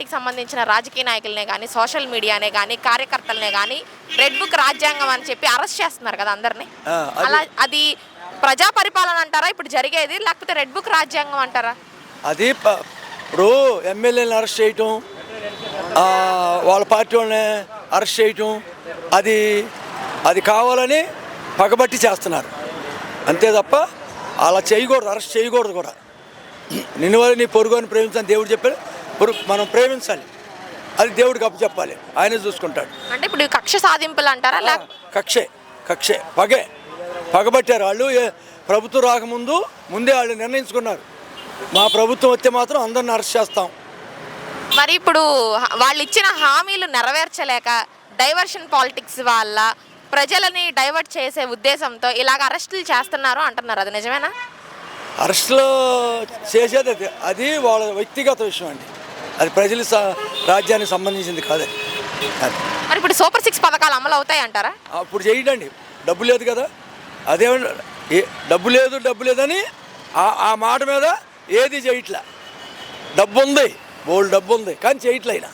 పార్టీకి సంబంధించిన రాజకీయ నాయకులనే కానీ సోషల్ మీడియానే కానీ కార్యకర్తలనే కానీ రెడ్ బుక్ రాజ్యాంగం అని చెప్పి అరెస్ట్ చేస్తున్నారు కదా అందరినీ. అలా అది ప్రజా పరిపాలన అంటారా ఇప్పుడు జరిగేది, లేకపోతే రెడ్ బుక్ రాజ్యాంగం అంటారా? అది ఇప్పుడు ఎమ్మెల్యేలను అరెస్ట్ చేయటం, వాళ్ళ పార్టీ వాళ్ళని అరెస్ట్ చేయటం, అది కావాలని పగబట్టి చేస్తున్నారు అంతే తప్ప అలా చేయకూడదు, అరెస్ట్ చేయకూడదు కూడా. నిన్ను వల్ల నీ పొరుగుని ప్రేమించాలని దేవుడు చెప్పాడు. మనం ప్రేమించాలి, అది దేవుడికి అప్పచెప్పాలి, ఆయనే చూసుకుంటాడు. అంటే ఇప్పుడు కక్ష సాధింపులు అంటారా? కక్షే పగబట్టారు వాళ్ళు. ప్రభుత్వం రాకముందు ముందే వాళ్ళు నిర్ణయించుకున్నారు, మా ప్రభుత్వం వస్తే మాత్రం అందరిని అరెస్ట్ చేస్తాం. మరి ఇప్పుడు వాళ్ళు ఇచ్చిన హామీలు నెరవేర్చలేక డైవర్షన్ పాలిటిక్స్ వల్ల ప్రజలని డైవర్ట్ చేసే ఉద్దేశంతో ఇలాగ అరెస్టులు చేస్తున్నారు అంటున్నారు, అది నిజమేనా? అరెస్టులో చేసేది అది వాళ్ళ వ్యక్తిగత విషయం అండి, అది ప్రజల రాజ్యానికి సంబంధించింది కాదండి. మరి ఇప్పుడు సూపర్ 6 పథకాలు అమలు అవుతాయి అంటారా? అప్పుడు చేయడండి, డబ్బు లేదు కదా. డబ్బు లేదని ఆ మాట మీద ఏది చేయట్లా. డబ్బు ఉంది, బోల్డ్ డబ్బు ఉంది, కానీ చేయట్లయినా